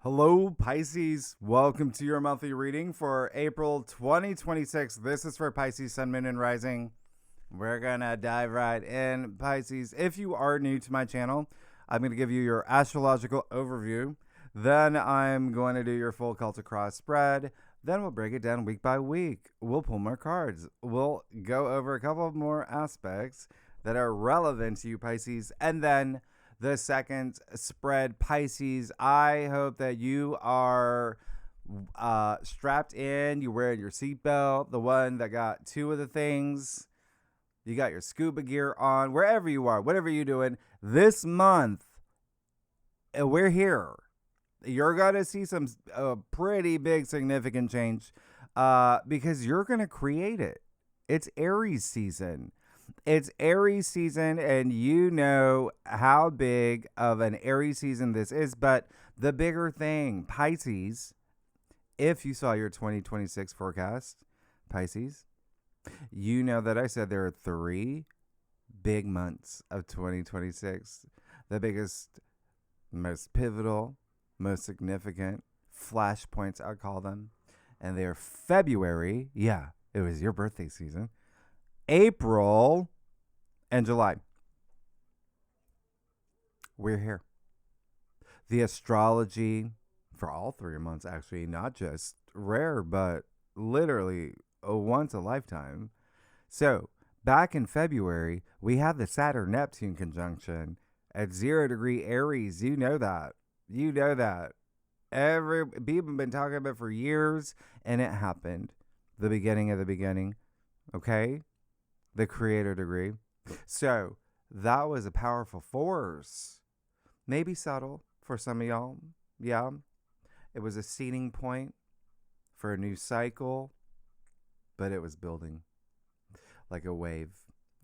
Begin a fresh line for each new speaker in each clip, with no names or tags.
Hello, Pisces. Welcome to your monthly reading for April 2026. This is for Pisces, Sun, Moon, and Rising. We're going to dive right in, Pisces. If you are new to my channel, I'm going to give you your astrological overview. Then I'm going to do your full Celtic cross spread. Then we'll break it down week by week. We'll pull more cards. We'll go over a couple of more aspects that are relevant to you, Pisces. And then the second spread, Pisces, I hope that you are strapped in. You're wearing your seatbelt, the one that got two of the things. You got your scuba gear on, wherever you are, whatever you're doing. This month, we're here. You're going to see some pretty big significant change because you're going to create it. It's Aries season. It's Aries season, and you know how big of an Aries season this is. But the bigger thing, Pisces, if you saw your 2026 forecast, Pisces, you know that I said there are 3 big months of 2026. The biggest, most pivotal, most significant flashpoints, I call them. And they're February. Yeah, it was your birthday season. April and July. We're here. The astrology for all 3 months, actually, not just rare, but literally a once a lifetime. So back in February, we had the Saturn-Neptune conjunction at 0° Aries. You know that. You know that. People have been talking about it for years, and it happened. The beginning of the beginning. Okay? The creator degree. So that was a powerful force. Maybe subtle for some of y'all. Yeah. It was a seeding point for a new cycle, but it was building like a wave.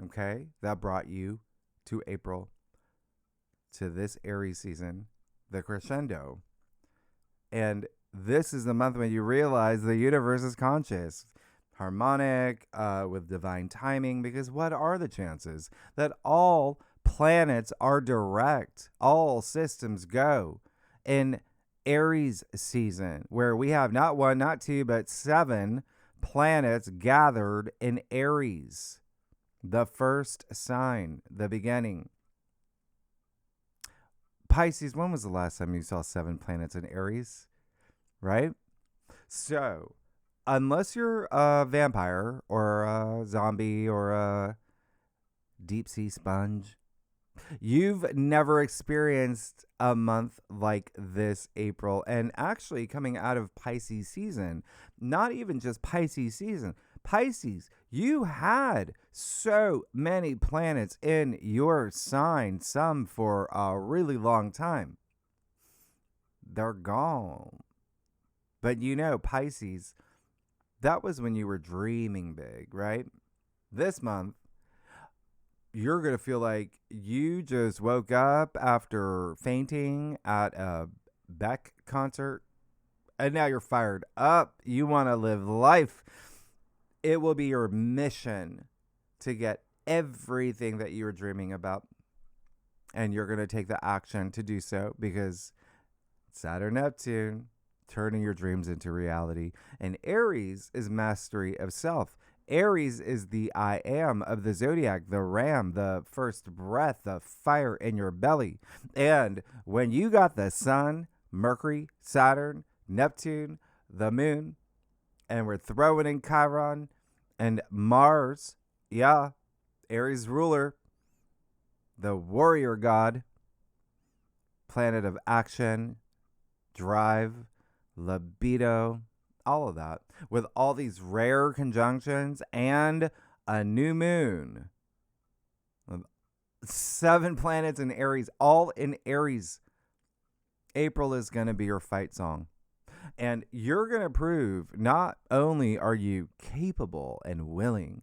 Okay. That brought you to April, to this Aries season, the crescendo. And this is the month when you realize the universe is conscious, harmonic, with divine timing, because what are the chances that all planets are direct, all systems go in Aries season, where we have not 1, not 2, but 7 planets gathered in Aries, the first sign, the beginning. Pisces, when was the last time you saw 7 planets in Aries? Right? So unless you're a vampire or a zombie or a deep sea sponge, you've never experienced a month like this April. And actually coming out of Pisces season, not even just Pisces season, Pisces, you had so many planets in your sign, some for a really long time. They're gone. But you know, Pisces, that was when you were dreaming big, right? This month, you're going to feel like you just woke up after fainting at a Beck concert, and now you're fired up. You want to live life. It will be your mission to get everything that you were dreaming about, and you're going to take the action to do so, because Saturn, Neptune, turning your dreams into reality. And Aries is mastery of self. Aries is the I am of the zodiac, the ram, the first breath, the fire in your belly. And when you got the sun, Mercury, Saturn, Neptune, the moon, and we're throwing in Chiron and Mars, yeah, Aries ruler, the warrior god, planet of action, drive, libido, all of that, with all these rare conjunctions and a new moon. 7 planets in Aries, all in Aries. April is going to be your fight song. And you're going to prove not only are you capable and willing,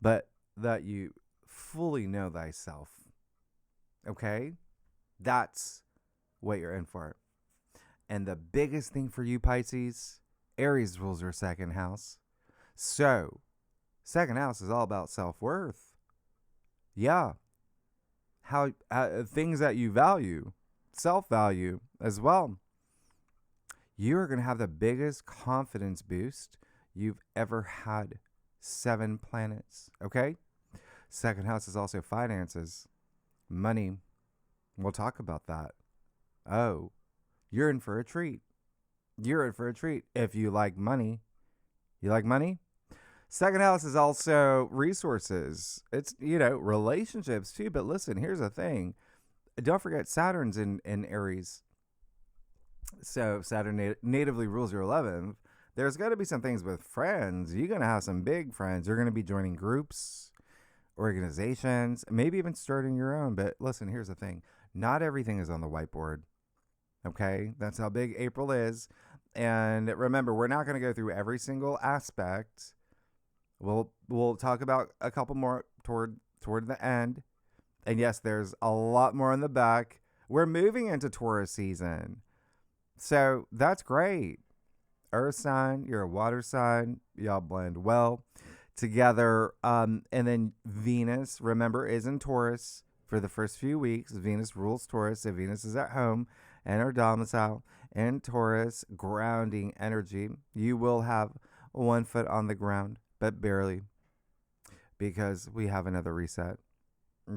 but that you fully know thyself. Okay? That's what you're in for. And the biggest thing for you, Pisces, Aries rules your second house. So, second house is all about self-worth. Yeah. How things that you value, self-value as well. You are going to have the biggest confidence boost you've ever had. 7 planets, okay? Second house is also finances, money. We'll talk about that. Oh, you're in for a treat. You're in for a treat. If you like money, you like money? Second house is also resources. It's, relationships too. But listen, here's the thing. Don't forget Saturn's in Aries. So Saturn natively rules your 11th. There's got to be some things with friends. You're going to have some big friends. You're going to be joining groups, organizations, maybe even starting your own. But listen, here's the thing. Not everything is on the whiteboard. Okay? That's how big April is. And remember, we're not going to go through every single aspect. We'll talk about a couple more toward the end. And yes, there's a lot more in the back. We're moving into Taurus season. So that's great. Earth sign, you're a water sign. Y'all blend well together. And then Venus, remember, is in Taurus for the first few weeks. Venus rules Taurus. So Venus is at home and her domicile in Taurus, grounding energy. You will have 1 foot on the ground, but barely, because we have another reset.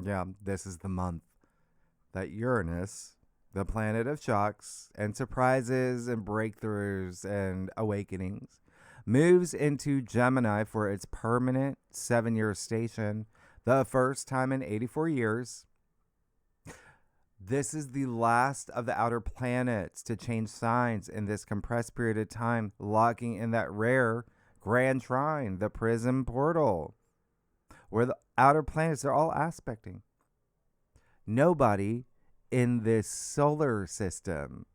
Yeah, this is the month that Uranus, the planet of shocks and surprises and breakthroughs and awakenings, moves into Gemini for its permanent 7-year station, the first time in 84 years. This is the last of the outer planets to change signs in this compressed period of time, locking in that rare grand trine, the prism portal, where the outer planets are all aspecting. Nobody in this solar system,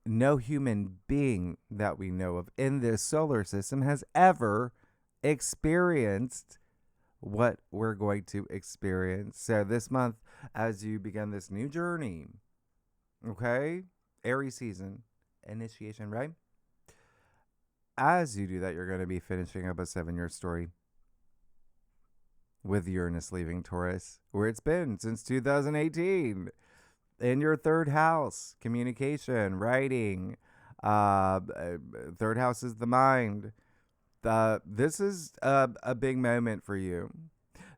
no human being that we know of in this solar system has ever experienced what we're going to experience. So this month, as you begin this new journey, okay, Aries season, initiation, right? As you do that, you're going to be finishing up a 7-year story with Uranus leaving Taurus, where it's been since 2018. In your third house, communication, writing. Third house is the mind. This is a big moment for you.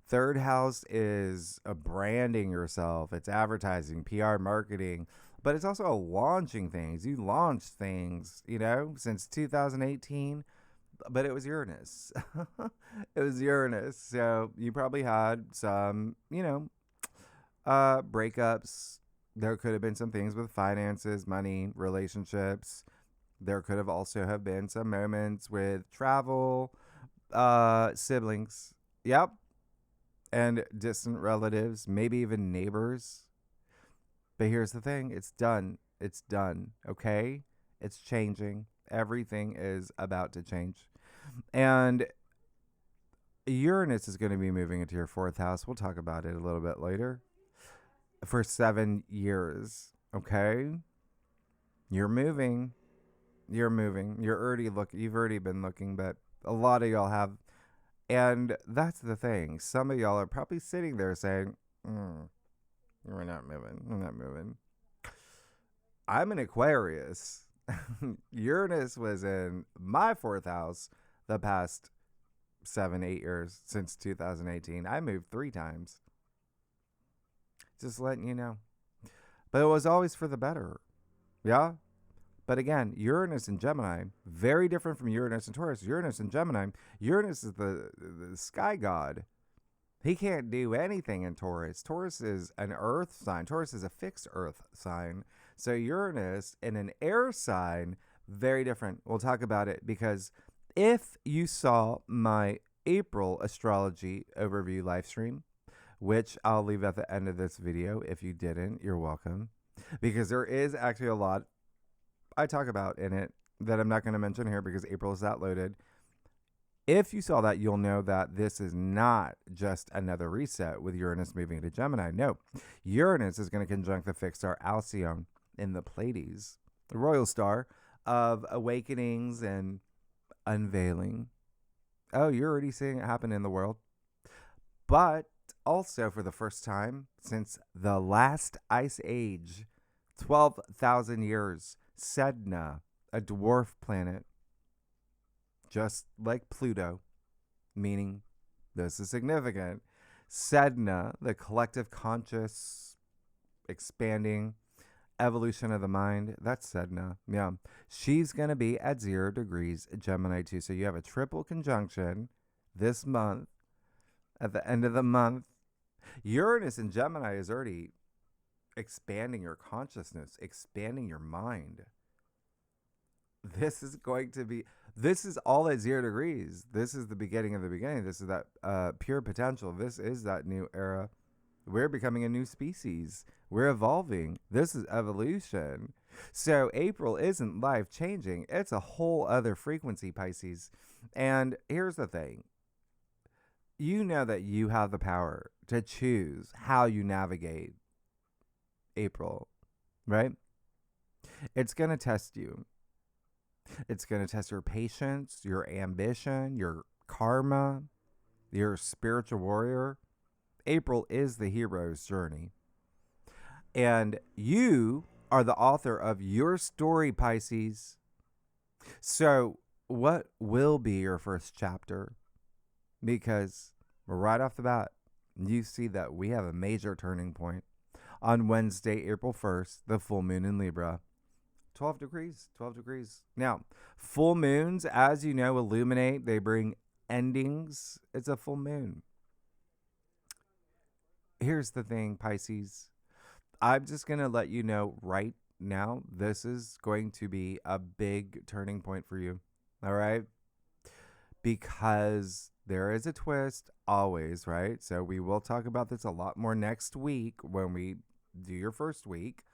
Third house is branding yourself. It's advertising, PR, marketing, but it's also launching things. You launched things, since 2018, but it was Uranus. It was Uranus. So you probably had some, breakups. There could have been some things with finances, money, relationships. There could have also have been some moments with travel, siblings. Yep. And distant relatives, maybe even neighbors. But here's the thing. It's done. It's done. Okay? It's changing. Everything is about to change. And Uranus is going to be moving into your 4th house. We'll talk about it a little bit later. For 7 years. Okay? You're moving. You're moving. You've already been looking, but a lot of y'all have. And that's the thing. Some of y'all are probably sitting there saying, we're not moving. We're not moving. I'm an Aquarius. Uranus was in my 4th house the past 7-8 years since 2018. I moved 3 times. Just letting you know. But it was always for the better. Yeah? But again, Uranus and Gemini, very different from Uranus and Taurus. Uranus and Gemini, Uranus is the sky god. He can't do anything in Taurus. Taurus is an earth sign. Taurus is a fixed earth sign. So Uranus in an air sign, very different. We'll talk about it, because if you saw my April astrology overview live stream, which I'll leave at the end of this video. If you didn't, you're welcome, because there is actually a lot I talk about in it that I'm not going to mention here because April is that loaded. If you saw that, you'll know that this is not just another reset with Uranus moving to Gemini. No, Uranus is going to conjunct the fixed star Alcyone in the Pleiades, the royal star of awakenings and unveiling. Oh, you're already seeing it happen in the world. But also, for the first time since the last ice age, 12,000 years, Sedna, a dwarf planet, just like Pluto, meaning this is significant. Sedna, the collective conscious expanding evolution of the mind, that's Sedna. Yeah. She's going to be at 0 degrees Gemini too. So you have a triple conjunction this month. At the end of the month, Uranus in Gemini is already expanding your consciousness, expanding your mind. This is going to be, this is all at 0 degrees. This is the beginning of the beginning. This is that pure potential. This is that new era. We're becoming a new species. We're evolving. This is evolution. So April isn't life changing. It's a whole other frequency, Pisces. And here's the thing. You know that you have the power to choose how you navigate April, right? It's going to test you. It's going to test your patience, your ambition, your karma, your spiritual warrior. April is the hero's journey. And you are the author of your story, Pisces. So what will be your first chapter? Because right off the bat, you see that we have a major turning point. On Wednesday, April 1st, the full moon in Libra. 12 degrees, 12 degrees. Now, full moons, as you know, illuminate. They bring endings. It's a full moon. Here's the thing, Pisces. I'm just going to let you know right now, this is going to be a big turning point for you. All right? Because there is a twist always, right? So we will talk about this a lot more next week when we do your first week.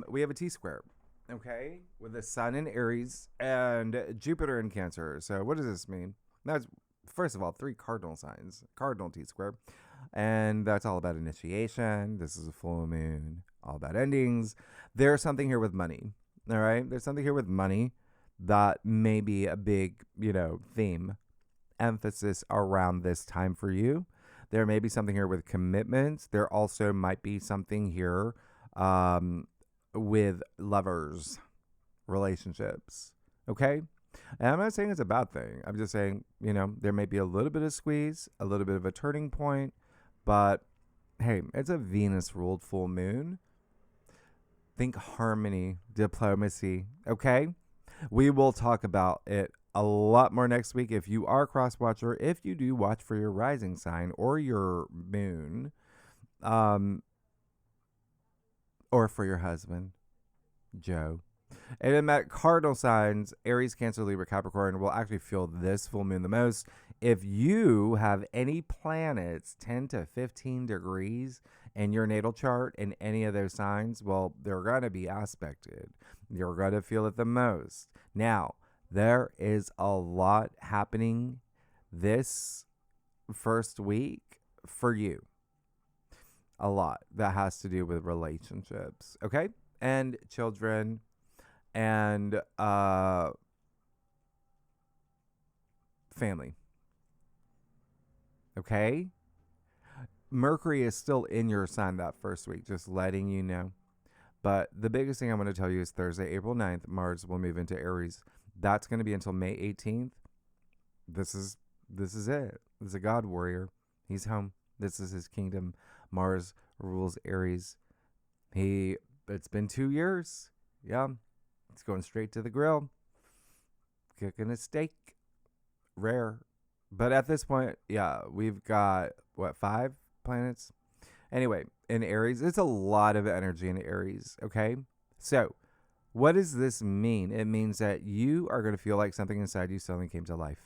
We have a T-square, okay, with the sun in Aries and Jupiter in Cancer. So what does this mean? That's, first of all, 3 cardinal signs, cardinal T-square. And that's all about initiation. This is a full moon, all about endings. There's something here with money, all right? There's something here with money that may be a big, theme, emphasis around this time for you. There may be something here with commitments. There also might be something here with lovers, relationships, okay? And I'm not saying it's a bad thing. I'm just saying, there may be a little bit of squeeze, a little bit of a turning point, but hey, it's a Venus-ruled full moon. Think harmony, diplomacy, okay? We will talk about it a lot more next week. If you are a cross watcher, if you do watch for your rising sign or your moon, or for your husband, Joe. And in that cardinal signs, Aries, Cancer, Libra, Capricorn, will actually feel this full moon the most. If you have any planets 10 to 15 degrees in your natal chart in any of those signs, well, they're going to be aspected. You're going to feel it the most. Now, there is a lot happening this first week for you. A lot that has to do with relationships, okay? And children and family. Okay? Mercury is still in your sign that first week, just letting you know. But the biggest thing I'm going to tell you is Thursday, April 9th, Mars will move into Aries. That's going to be until May 18th. This is it. This is a God warrior. He's home. This is his kingdom. Mars rules Aries. It's been 2 years. Yeah. It's going straight to the grill. Cooking a steak. Rare. But at this point, yeah, we've got, 5 planets? Anyway, in Aries, it's a lot of energy in Aries, okay? So, what does this mean? It means that you are going to feel like something inside you suddenly came to life.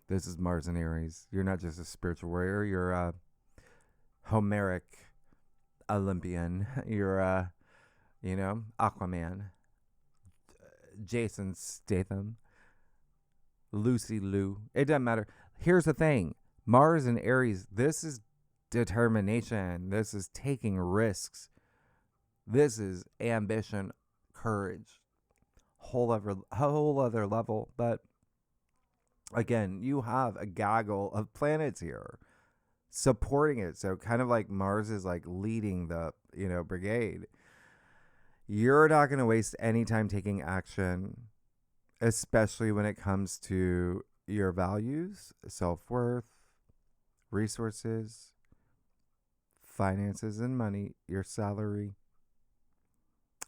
This is Mars in Aries. You're not just a spiritual warrior. You're a Homeric Olympian. You're Aquaman. Jason Statham. Lucy Liu. It doesn't matter. Here's the thing. Mars and Aries, this is determination. This is taking risks. This is ambition, courage. Whole other level. But again, you have a gaggle of planets here supporting it. So kind of like Mars is like leading the, brigade. You're not going to waste any time taking action, especially when it comes to your values, self-worth, resources, finances and money, your salary,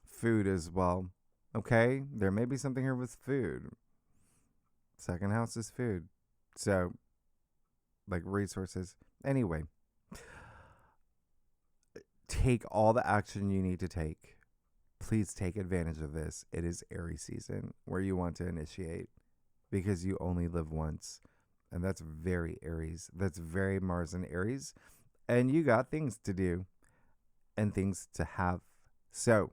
food as well. Okay? There may be something here with food. Second house is food. So, like resources. Anyway, take all the action you need to take. Please take advantage of this. It is Aries season where you want to initiate because you only live once. And that's very Aries. That's very Mars and Aries. And you got things to do and things to have. So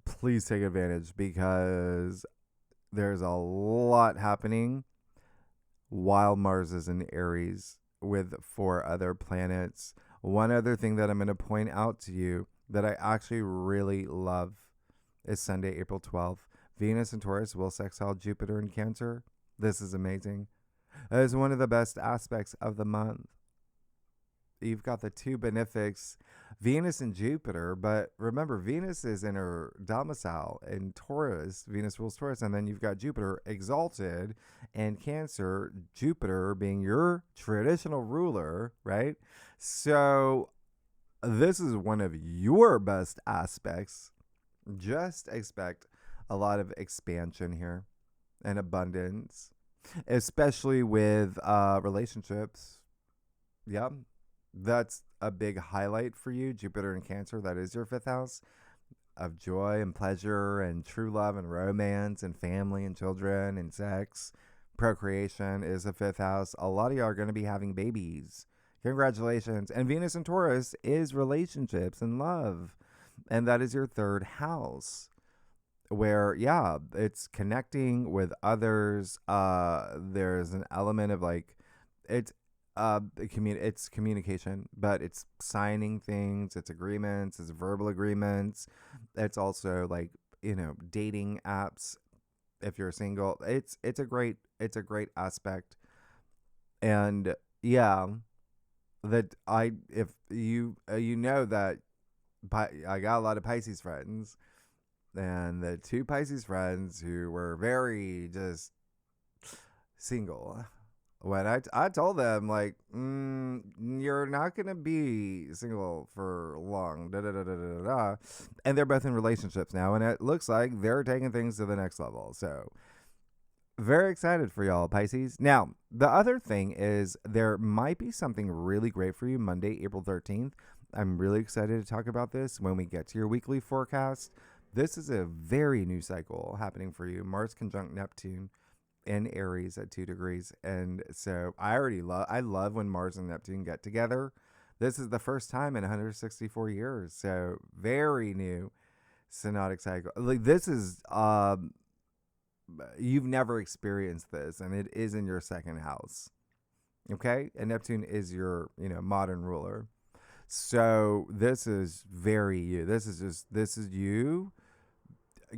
please take advantage because there's a lot happening while Mars is in Aries with 4 other planets. One other thing that I'm going to point out to you that I actually really love is Sunday, April 12th. Venus and Taurus will sextile Jupiter in Cancer. This is amazing. It is one of the best aspects of the month. You've got the 2 benefics, Venus and Jupiter, but remember, Venus is in her domicile in Taurus. Venus rules Taurus, and then you've got Jupiter exalted in Cancer, Jupiter being your traditional ruler, right? So this is one of your best aspects. Just expect a lot of expansion here and abundance, especially with relationships. Yep. That's a big highlight for you. Jupiter in Cancer, that is your 5th house of joy and pleasure and true love and romance and family and children and sex. Procreation is a 5th house. A lot of y'all are going to be having babies. Congratulations. And Venus in Taurus is relationships and love. And that is your 3rd house where, yeah, it's connecting with others. There's an element of like, it's communication, but it's signing things, it's agreements, it's verbal agreements. It's also like, dating apps if you're single. It's a great aspect. And yeah, that if you that I got a lot of Pisces friends, and the 2 Pisces friends who were very just single. When I told them, like, you're not going to be single for long, and they're both in relationships now, and it looks like they're taking things to the next level. So very excited for y'all, Pisces. Now, the other thing is there might be something really great for you Monday, April 13th. I'm really excited to talk about this when we get to your weekly forecast. This is a very new cycle happening for you. Mars conjunct Neptune in Aries at 2 degrees. And so I love when Mars and Neptune get together. This is the first time in 164 years. So very new synodic cycle. Like this is, you've never experienced this, and it is in your 2nd house. Okay. And Neptune is your, modern ruler. So this is very you. This is you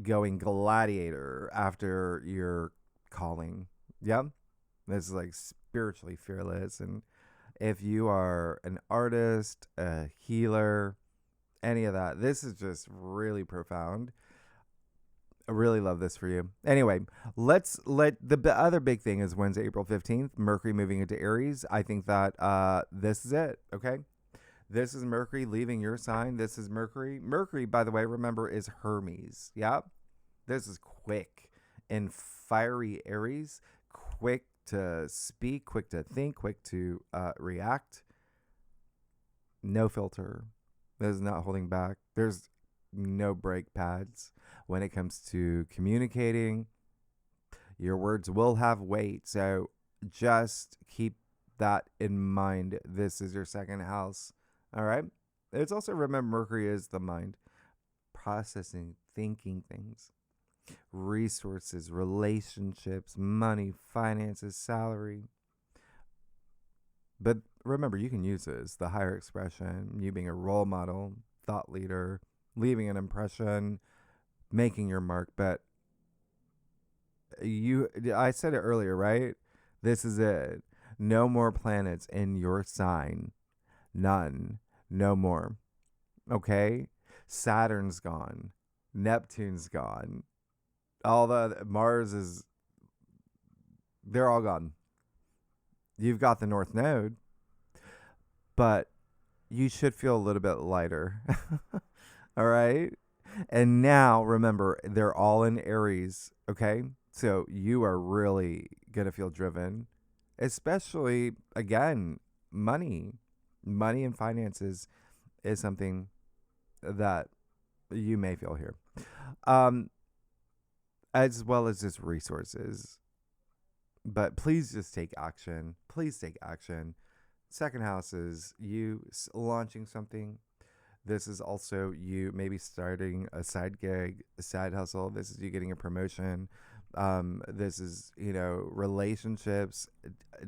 going gladiator after your calling. Yep. This is like spiritually fearless. And if you are an artist, a healer, any of that, this is just really profound. I really love this for you. Anyway, let's let the other big thing is Wednesday, April 15th, Mercury moving into Aries. I think that this is it. Okay. This is Mercury leaving your sign. This is Mercury. Mercury, by the way, remember, is Hermes. Yep. This is quick and fiery Aries. Quick to speak, quick to think, quick to react. No filter. This is not holding back. There's no brake pads when it comes to communicating. Your words will have weight. So just keep that in mind. This is your 2nd house. All right. It's also, remember, Mercury is the mind, processing, thinking things, resources, relationships, money, finances, salary. But remember, you can use this, the higher expression, you being a role model, thought leader, leaving an impression, making your mark. But I said it earlier, right? This is it. No more planets in your sign. None. No more. Okay? Saturn's gone. Neptune's gone. All the Mars is, they're all gone. You've got the North Node, but you should feel a little bit lighter. All right. And now remember, they're all in Aries. Okay. So you are really going to feel driven, especially again, money. Money and finances is something that you may feel here. As well as just resources. But please just take action. Please take action. Second house is you launching something. This is also you maybe starting a side gig, a side hustle. This is you getting a promotion. This is, relationships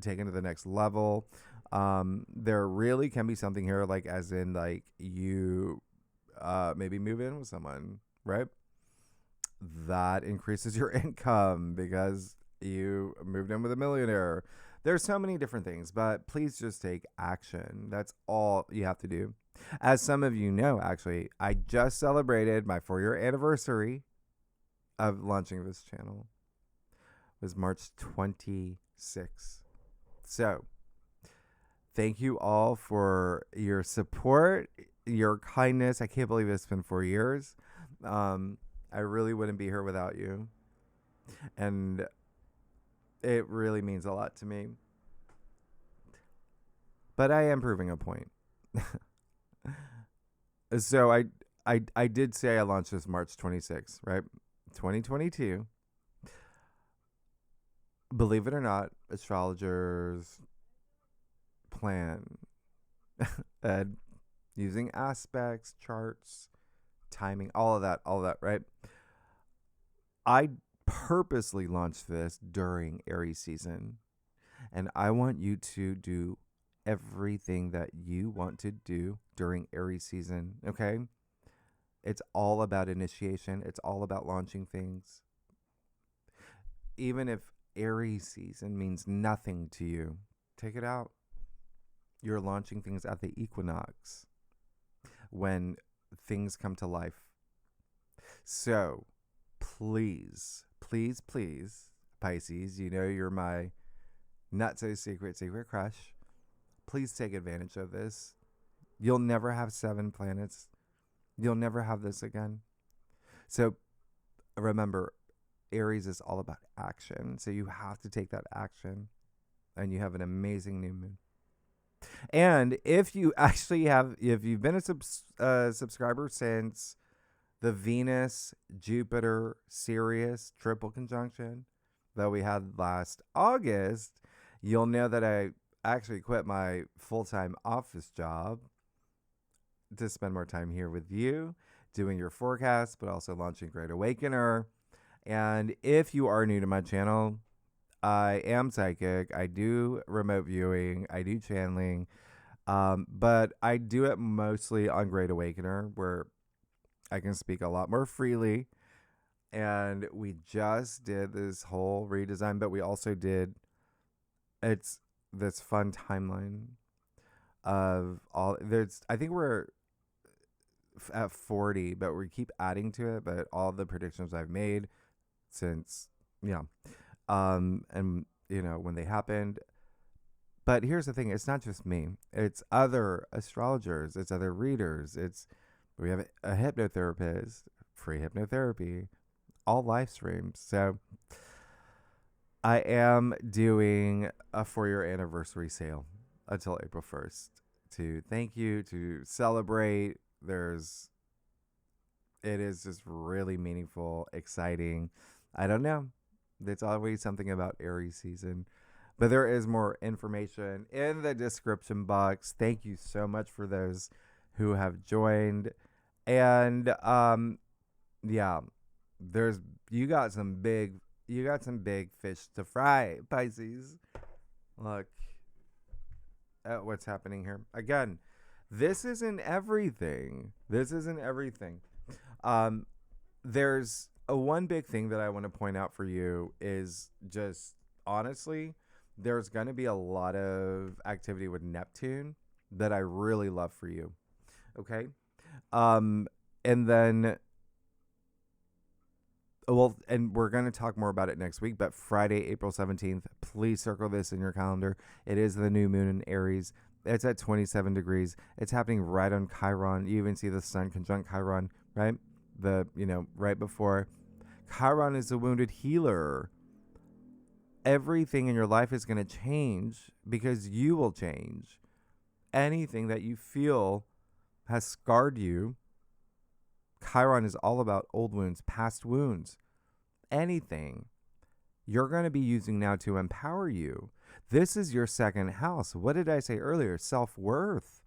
taken to the next level. There really can be something here, like as in like you maybe move in with someone, right? That increases your income because you moved in with a millionaire. There's so many different things, but please just take action. That's all you have to do. As some of you know, actually, I just celebrated my 4-year anniversary of launching this channel. It was March 26th. So, thank you all for your support, your kindness. I can't believe it's been 4 years. I really wouldn't be here without you. And it really means a lot to me. But I am proving a point. So I did say I launched this March 26th, right? 2022. Believe it or not, astrologers plan and using aspects, charts, timing, all of that, right? I purposely launched this during Aries season, and I want you to do everything that you want to do during Aries season, okay? It's all about initiation. It's all about launching things. Even if Aries season means nothing to you, take it out. You're launching things at the equinox when things come to life. So please, please, please, Pisces, you're my not so secret crush. Please take advantage of this. You'll never have 7 planets. You'll never have this again. So remember, Aries is all about action. So you have to take that action. And you have an amazing new moon. And if you actually if you've been a subscriber since the Venus, Jupiter, Sirius triple conjunction that we had last August, you'll know that I actually quit my full-time office job to spend more time here with you, doing your forecast, but also launching Great Awakener. And if you are new to my channel, I am psychic. I do remote viewing. I do channeling. But I do it mostly on Great Awakener, where I can speak a lot more freely. And we just did this whole redesign, but we also did this fun timeline of all. I think we're at 40, but we keep adding to it. But all the predictions I've made since, and when they happened. But here's the thing: it's not just me; it's other astrologers, it's other readers. We have a hypnotherapist, free hypnotherapy, all live streams. So I am doing a 4-year anniversary sale until April 1st to thank you, to celebrate. It is just really meaningful, exciting. I don't know. It's always something about Aries season. But there is more information in the description box. Thank you so much for those who have joined. And you got some big fish to fry, Pisces. Look at what's happening here. Again, this isn't everything. There's one big thing that I want to point out for you is just honestly, there's going to be a lot of activity with Neptune that I really love for you. Okay. And then, well, and we're going to talk more about it next week, but Friday, April 17th, please circle this in your calendar. It is the new moon in Aries. It's at 27 degrees. It's happening right on Chiron. You even see the sun conjunct Chiron, right? Right before. Chiron is the wounded healer. Everything in your life is going to change because you will change. Anything that you feel has scarred you. Chiron is all about old wounds, past wounds. Anything you're going to be using now to empower you. This is your second house. What did I say earlier? Self-worth.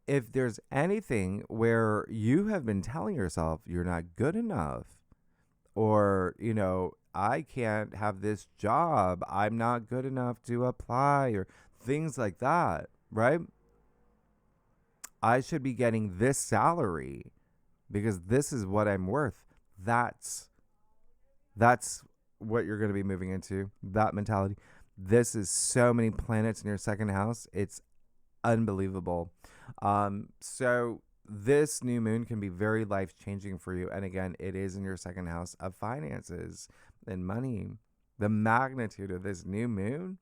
If there's anything where you have been telling yourself you're not good enough, or, I can't have this job, I'm not good enough to apply, or things like that, right? I should be getting this salary because this is what I'm worth. That's what you're going to be moving into, that mentality. This is so many planets in your second house. It's unbelievable. So this new moon can be very life-changing for you. And again, it is in your second house of finances and money. The magnitude of this new moon,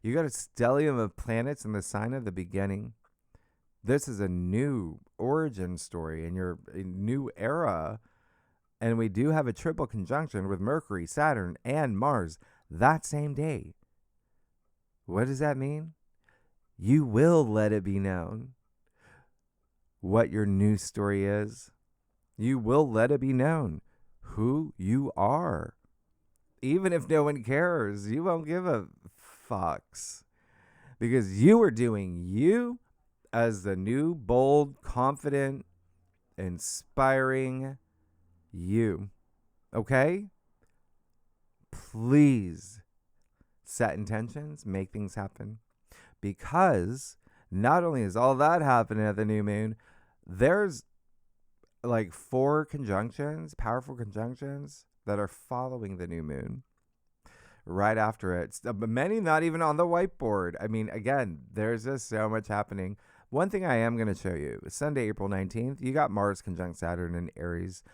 you got a stellium of planets in the sign of the beginning. This is a new origin story in your new era. And we do have a triple conjunction with Mercury, Saturn, and Mars that same day. What does that mean? You will let it be known what your new story is. You will let it be known who you are. Even if no one cares, you won't give a fucks. Because you are doing you as the new, bold, confident, inspiring you. Okay? Please set intentions, make things happen. Because not only is all that happening at the new moon, there's like 4 conjunctions, powerful conjunctions that are following the new moon right after it. Many not even on the whiteboard. I mean, again, there's just so much happening. One thing I am going to show you, Sunday, April 19th, you got Mars conjunct Saturn in Aries.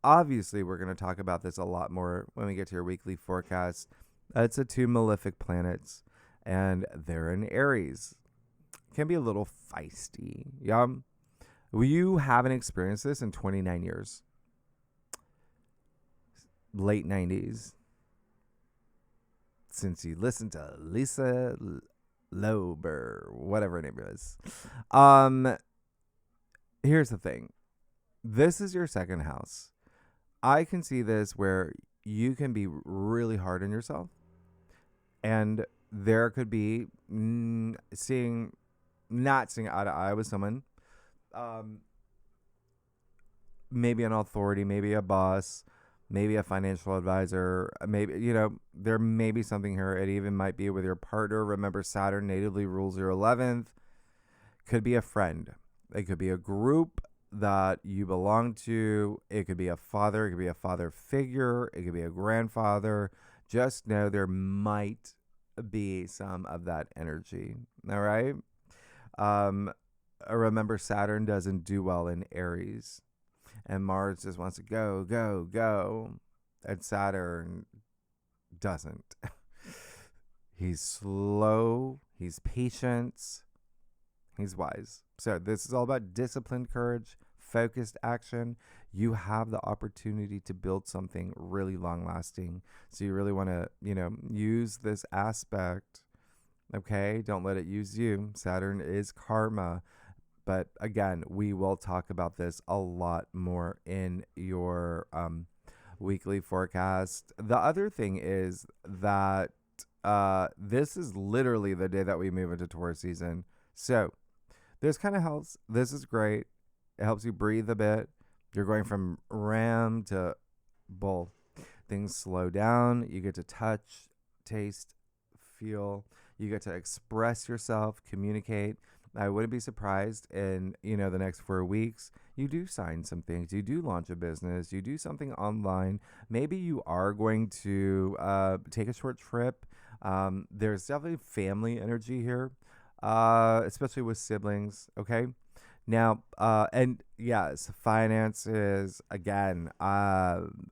Obviously, we're going to talk about this a lot more when we get to your weekly forecast. It's the 2 malefic planets, and they're in Aries. Can be a little feisty. Yeah. You haven't experienced this in 29 years. Late 90s. Since you listened to Lisa Lober, whatever her name is. Here's the thing. This is your second house. I can see this where you can be really hard on yourself. And there could be not seeing eye to eye with someone. Maybe an authority, maybe a boss, maybe a financial advisor, maybe, there may be something here. It even might be with your partner. Remember, Saturn natively rules your 11th. Could be a friend. It could be a group that you belong to. It could be a father. It could be a father figure. It could be a grandfather. Just know there might be some of that energy. All right. Remember, Saturn doesn't do well in Aries, and Mars just wants to go, go, go, and Saturn doesn't. He's slow. He's patient. He's wise. So this is all about disciplined courage, focused action. You have the opportunity to build something really long lasting. So you really want to, use this aspect. Okay. Don't let it use you. Saturn is karma. But again, we will talk about this a lot more in your weekly forecast. The other thing is that this is literally the day that we move into Taurus season. So this kind of helps. This is great. It helps you breathe a bit. You're going from ram to bull. Things slow down. You get to touch, taste, feel. You get to express yourself, communicate. I wouldn't be surprised in, the next 4 weeks, you do sign some things. You do launch a business. You do something online. Maybe you are going to take a short trip. There's definitely family energy here, especially with siblings, okay? Now, and yes, finances, again,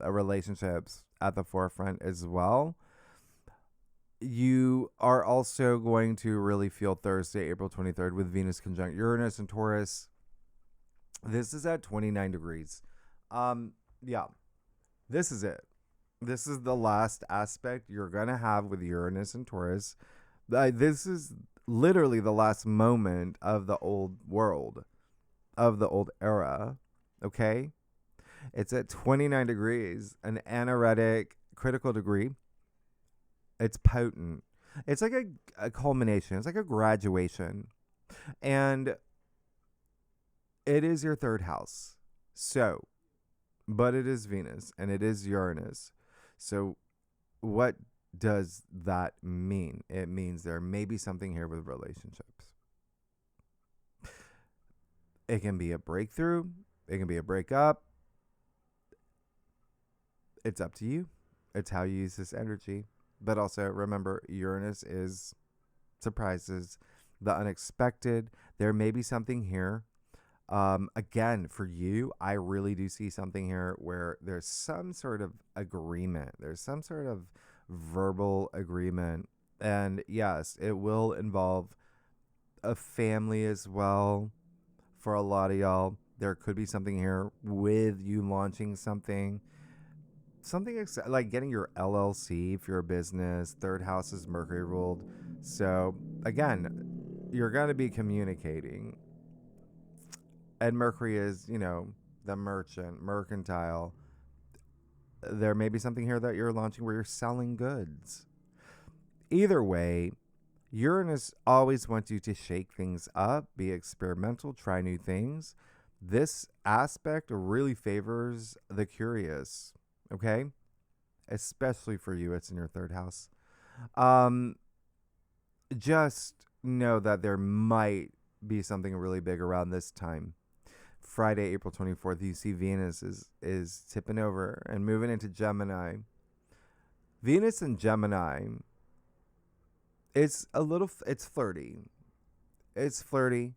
relationships at the forefront as well. You are also going to really feel Thursday, April 23rd, with Venus conjunct Uranus and Taurus. This is at 29 degrees. Yeah, this is it. This is the last aspect you're going to have with Uranus and Taurus. This is literally the last moment of the old world, of the old era. Okay? It's at 29 degrees, an anaretic critical degree. It's potent. It's like a culmination. It's like a graduation. And it is your third house. So, but it is Venus and it is Uranus. So, what does that mean? It means there may be something here with relationships. It can be a breakthrough, it can be a breakup. It's up to you. It's how you use this energy. But also remember, Uranus is surprises, the unexpected. There may be something here. Again, for you, I really do see something here where there's some sort of agreement. There's some sort of verbal agreement. And yes, it will involve a family as well. For a lot of y'all, there could be something here with you launching something. Something like getting your LLC if you're a business. Third house is Mercury ruled. So, again, you're going to be communicating. And Mercury is, the mercantile. There may be something here that you're launching where you're selling goods. Either way, Uranus always wants you to shake things up, be experimental, try new things. This aspect really favors the curious, okay? Especially for you, it's in your third house. Just know that there might be something really big around this time. Friday, April 24th, you see Venus is tipping over and moving into Gemini. Venus in Gemini, it's flirty. It's flirty.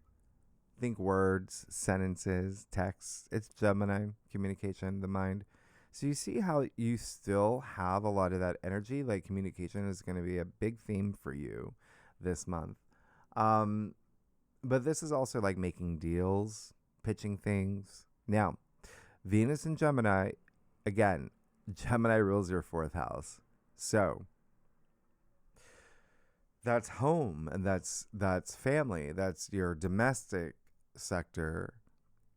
Think words, sentences, texts. It's Gemini, communication, the mind. So you see how you still have a lot of that energy. Like communication is going to be a big theme for you this month. But this is also like making deals, pitching things. Now, Venus and Gemini, again, Gemini rules your fourth house. So that's home and that's family. That's your domestic sector.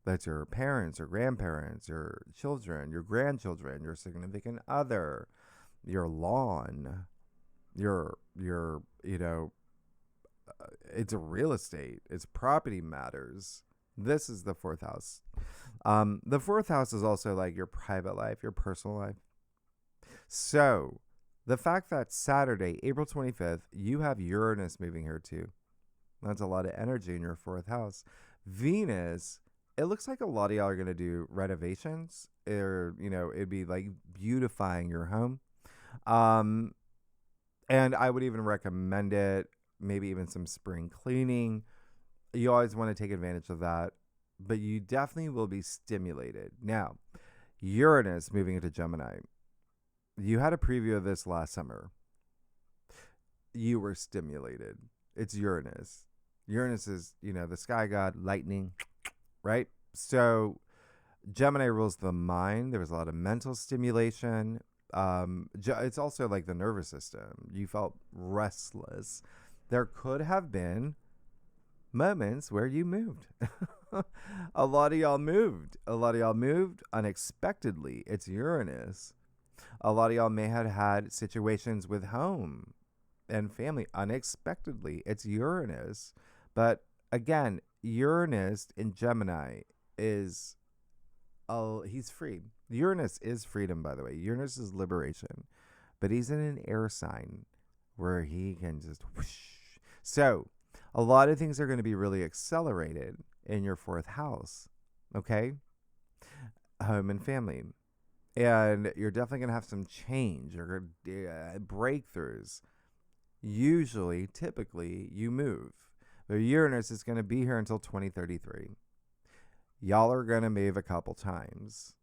That's your parents or grandparents, your children, your grandchildren, your significant other, your lawn, your it's real estate, it's property matters. This is the fourth house. The fourth house is also like your private life, your personal life. So the fact that Saturday, April 25th, you have Uranus moving here too. That's a lot of energy in your fourth house. Venus, it looks like a lot of y'all are going to do renovations or, it'd be like beautifying your home. And I would even recommend it, maybe even some spring cleaning. You always want to take advantage of that, but you definitely will be stimulated. Now, Uranus moving into Gemini. You had a preview of this last summer. You were stimulated. It's Uranus. Uranus is, the sky god, lightning, right? So Gemini rules the mind. There was a lot of mental stimulation. It's also like the nervous system. You felt restless. There could have been moments where you moved. A lot of y'all moved. A lot of y'all moved unexpectedly. It's Uranus. A lot of y'all may have had situations with home and family unexpectedly. It's Uranus. But again, Uranus in Gemini is, he's free. Uranus is freedom, by the way. Uranus is liberation. But he's in an air sign where he can just whoosh. So a lot of things are going to be really accelerated in your fourth house. Okay? Home and family. And you're definitely going to have some change or breakthroughs. Usually, typically, you move. The Uranus is going to be here until 2033. Y'all are going to move a couple times.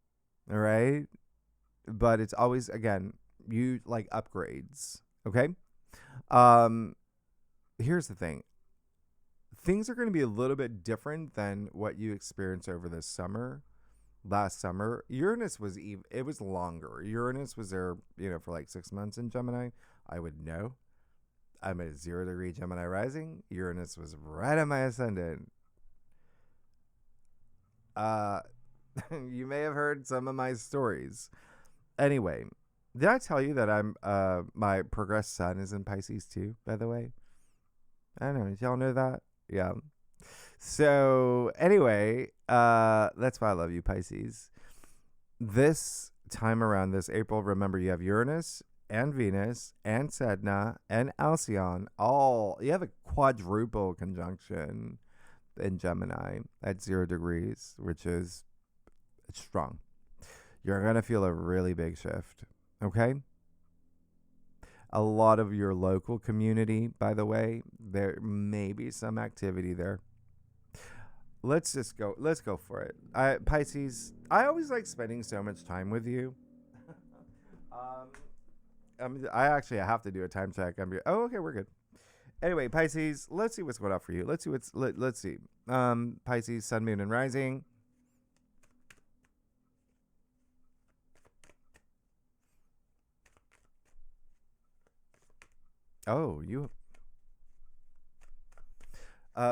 All right. But it's always, again, you like upgrades. Okay. Um, Here's the thing. Things are going to be a little bit different than what you experienced over this summer. Last summer, Uranus was it was longer. Uranus was there, for like 6 months in Gemini. I would know. I'm a 0-degree Gemini rising. Uranus was right on my ascendant. Uh, you may have heard some of my stories. Anyway, did I tell you that I'm my progressed sun is in Pisces too? By the way, I don't know. Did y'all know that? Yeah. So anyway, that's why I love you, Pisces. This time around, this April, remember you have Uranus and Venus and Sedna and Alcyon. You have a quadruple conjunction in Gemini at 0 degrees, which is strong. You're gonna feel a really big shift. Okay. A lot of your local community, by the way, there may be some activity there. Let's go for it. Pisces, I always like spending so much time with you. I actually have to do a time check. Okay, we're good. Anyway, Pisces, let's see what's going on for you. Let's see. Pisces, sun, moon, and rising. Oh, you.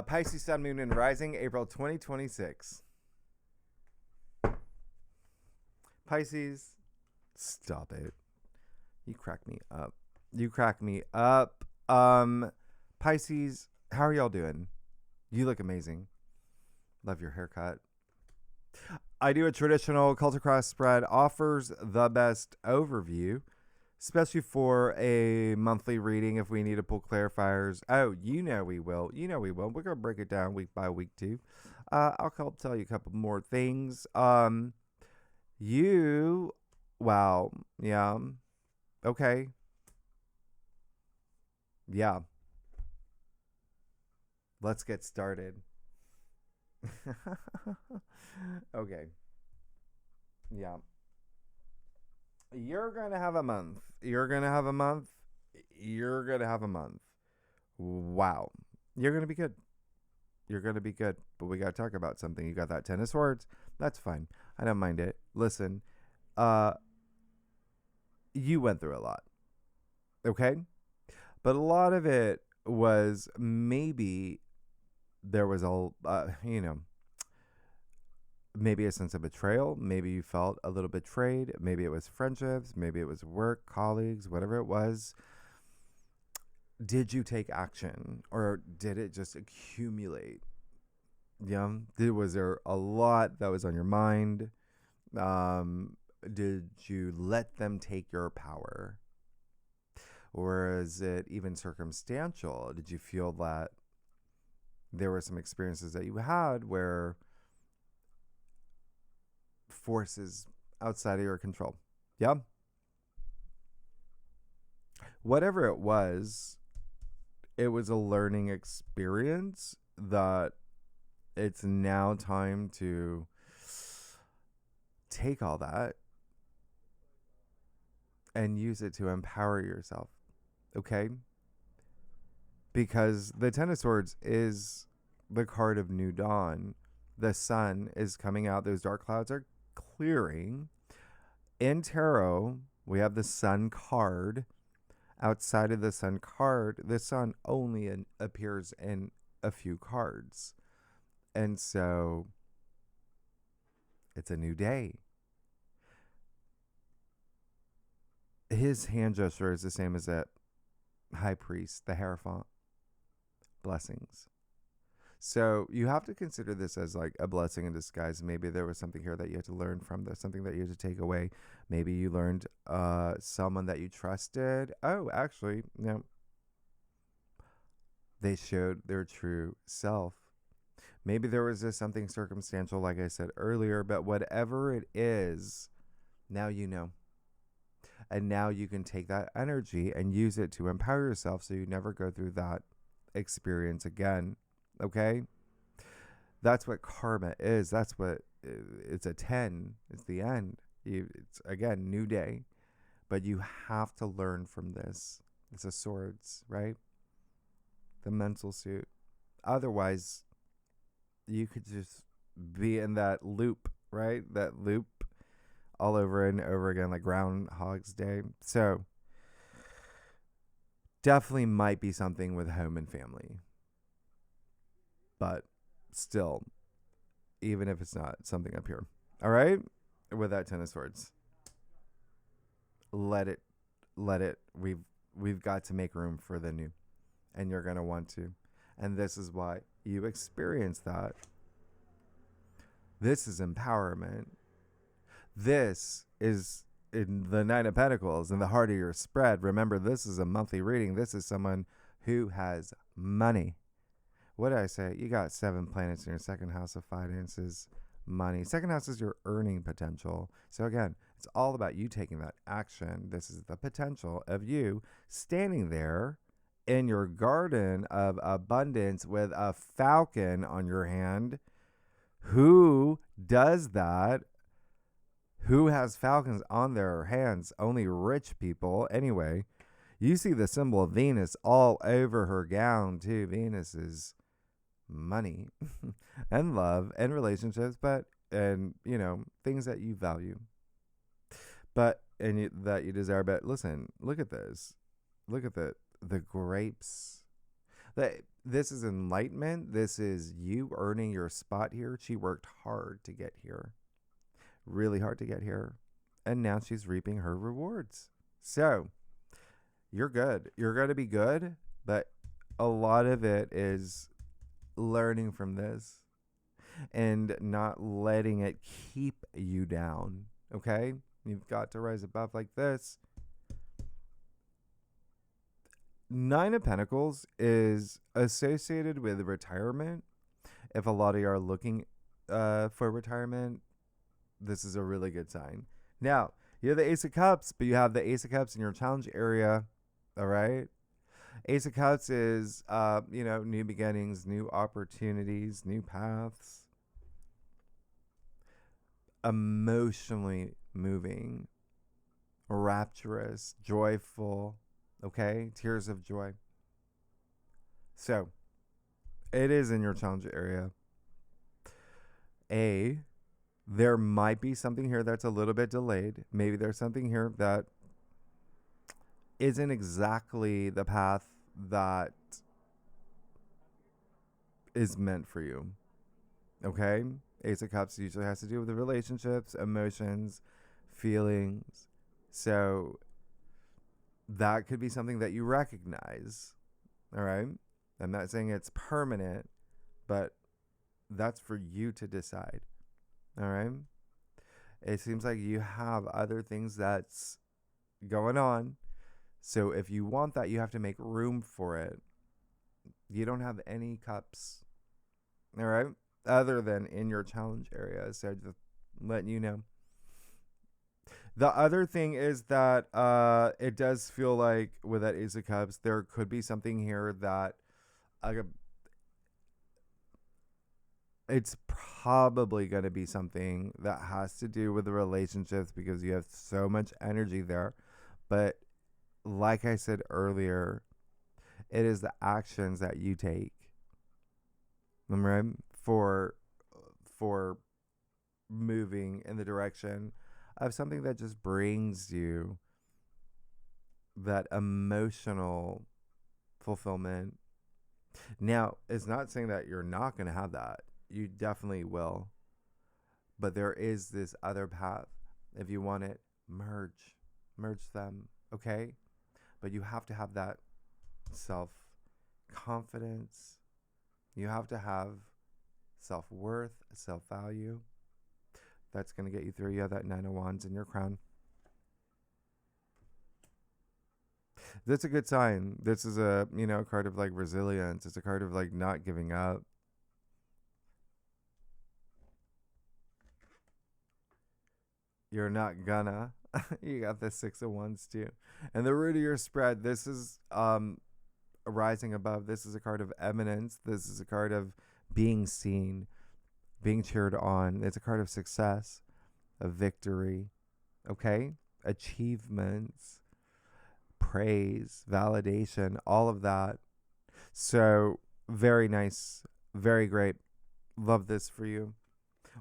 Pisces, sun, moon, and rising, April 2026. Pisces, stop it. You crack me up. Pisces, how are y'all doing? You look amazing. Love your haircut. I do a traditional Culture Cross spread, offers the best overview, especially for a monthly reading if we need to pull clarifiers. Oh, we will. We're going to break it down week by week too. I'll tell you a couple more things. Wow. Yeah. Okay. Yeah. Let's get started. Okay. Yeah. You're going to have a month. Wow. You're going to be good. But we got to talk about something. You got that 10 of swords. That's fine. I don't mind it. Listen, you went through a lot. Okay? But a lot of it was maybe there was maybe a sense of betrayal. Maybe you felt a little betrayed. Maybe it was friendships. Maybe it was work, colleagues, whatever it was. Did you take action or did it just accumulate? Yeah. Was there a lot that was on your mind? Did you let them take your power? Or is it even circumstantial? Did you feel that there were some experiences that you had where forces outside of your control? Yeah. Whatever it was a learning experience that it's now time to take all that and use it to empower yourself. Okay? Because the 10 of swords is the card of new dawn. The sun is coming out. Those dark clouds are clearing. In tarot, we have the sun card. Outside of the sun card, the sun only appears in a few cards. And so it's a new day. His hand gesture is the same as that high priest, the Hierophant. Blessings. So you have to consider this as like a blessing in disguise. Maybe there was something here that you had to learn from. There's something that you had to take away. Maybe you learned someone that you trusted. Oh, actually, no. They showed their true self. Maybe there was just something circumstantial, like I said earlier, but whatever it is, now you know. And now you can take that energy and use it to empower yourself so you never go through that experience again. Okay? That's what karma is. That's what it's a 10. It's the end. It's, again, new day. But you have to learn from this. It's a swords, right? The mental suit. Otherwise, you could just be in that loop, right? That loop all over and over again, like Groundhog's Day. So, definitely might be something with home and family. But still, even if it's not, something up here. All right? With that 10 of swords. Let it. We've got to make room for the new. And you're going to want to. And this is why you experience that. This is empowerment. This is in the Nine of Pentacles, in the heart of your spread. Remember, this is a monthly reading. This is someone who has money. What did I say? You got 7 planets in your second house of finances, money. Second house is your earning potential. So again, it's all about you taking that action. This is the potential of you standing there in your garden of abundance with a falcon on your hand. Who does that? Who has falcons on their hands? Only rich people. Anyway, you see the symbol of Venus all over her gown too. Venus is money and love and relationships, and things that you value, that you desire. But listen, look at this. Look at the grapes. This is enlightenment. This is you earning your spot here. She worked hard to get here. Really hard to get here. And now she's reaping her rewards. So you're good. You're going to be good. But a lot of it is learning from this and not letting it keep you down. Okay? You've got to rise above like this. Nine of Pentacles is associated with retirement. If a lot of you are looking for retirement, this is a really good sign. Now, you have the Ace of Cups, but you have the Ace of Cups in your challenge area. All right? Ace of Cups is, new beginnings, new opportunities, new paths. Emotionally moving, rapturous, joyful. Okay, tears of joy. So, it is in your challenge area. There might be something here that's a little bit delayed. Maybe there's something here that isn't exactly the path that is meant for you. Okay? Ace of Cups usually has to do with the relationships, emotions, feelings. So that could be something that you recognize. All right? I'm not saying it's permanent, but that's for you to decide. All right? It seems like you have other things that's going on. So if you want that, you have to make room for it. You don't have any cups. All right? Other than in your challenge area. So just letting you know. The other thing is that it does feel like with that Ace of Cups, there could be something here that it's probably going to be something that has to do with the relationships because you have so much energy there. But like I said earlier, it is the actions that you take, right, for moving in the direction of something that just brings you that emotional fulfillment. Now, it's not saying that you're not going to have that. You definitely will. But there is this other path. If you want it, merge them, okay? But you have to have that self-confidence. You have to have self-worth, self-value. That's going to get you through. You have that Nine of Wands in your crown. That's a good sign. This is a card of like resilience. It's a card of like not giving up. You're not gonna. You got the Six of Wands too. And the root of your spread, this is rising above. This is a card of eminence. This is a card of being seen. being cheered on. It's a card of success, of victory, okay? Achievements, praise, validation, all of that. So, very nice, very great. Love this for you.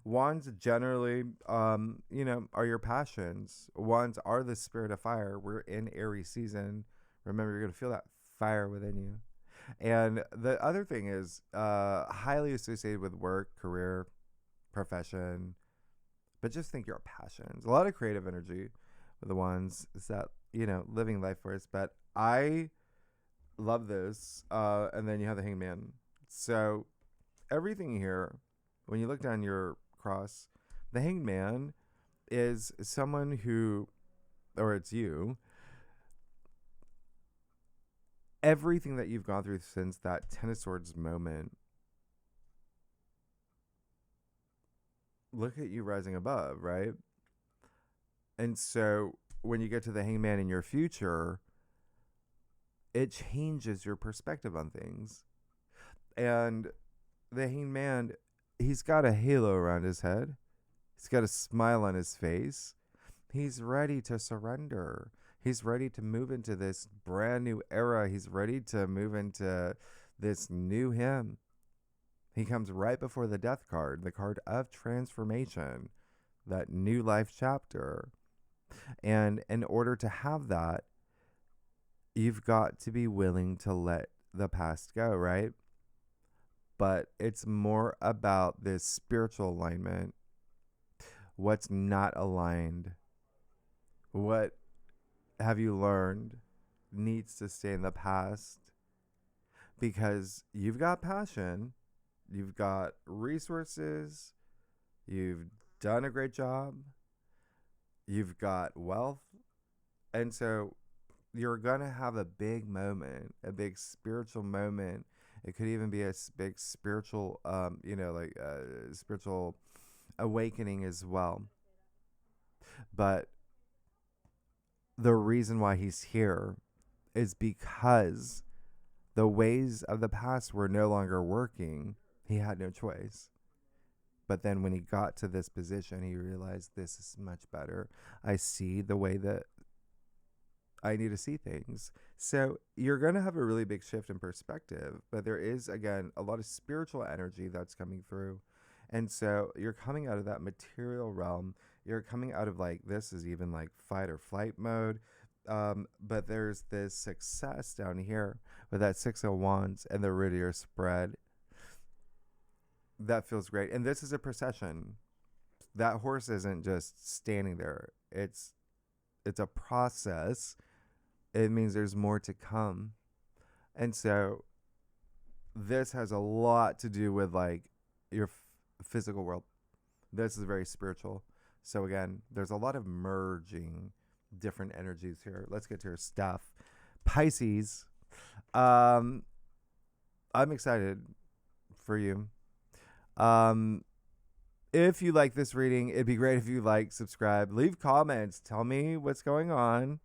Wands generally, are your passions. Wands are the spirit of fire. We're in Aries season. Remember, you're going to feel that fire within you. And the other thing is highly associated with work, career, profession, but just think your passions. A lot of creative energy with the ones is that, living life force. But I love this. And then you have the hangman. So everything here, when you look down your cross, the hangman is someone who, or it's you, everything that you've gone through since that Ten of Swords moment, look at you rising above, right? And so when you get to the hangman in your future, it changes your perspective on things. And the hangman, he's got a halo around his head. He's got a smile on his face. He's ready to surrender. He's ready to move into this brand new era. He's ready to move into this new him. He comes right before the death card, the card of transformation, that new life chapter. And in order to have that, you've got to be willing to let the past go, right? But it's more about this spiritual alignment. What's not aligned? What have you learned needs to stay in the past? Because you've got passion, you've got resources, you've done a great job, you've got wealth. And so you're going to have a big moment, a big spiritual moment. It could even be a big spiritual, spiritual awakening as well. But the reason why he's here is because the ways of the past were no longer working. He had no choice. But then when he got to this position, he realized this is much better. I see the way that I need to see things. So you're going to have a really big shift in perspective. But there is, again, a lot of spiritual energy that's coming through. And so you're coming out of that material realm. You're coming out of this is even like fight or flight mode. But there's this success down here with that Six of Wands and the Ritter spread. That feels great. And this is a procession. That horse isn't just standing there. It's a process. It means there's more to come. And so this has a lot to do with your physical world. This is very spiritual. So again, there's a lot of merging different energies here. Let's get to your stuff. Pisces. I'm excited for you. If you like this reading, it'd be great if you subscribe, leave comments, tell me what's going on.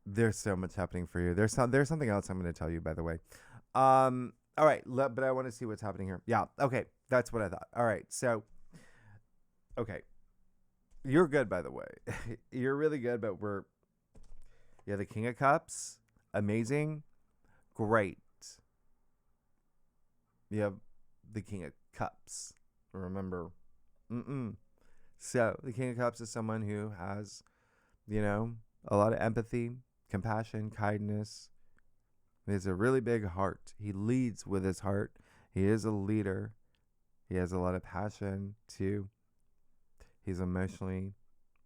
There's so much happening for you. There's something else I'm going to tell you, by the way. All right, but I want to see what's happening here. Yeah, okay, that's what I thought. All right, so, okay, you're good, by the way. You're really good, but the King of Cups, amazing, great. You have the King of Cups, remember. So, the King of Cups is someone who has, a lot of empathy, compassion, kindness. He has a really big heart. He leads with his heart. He is a leader. He has a lot of passion too. He's emotionally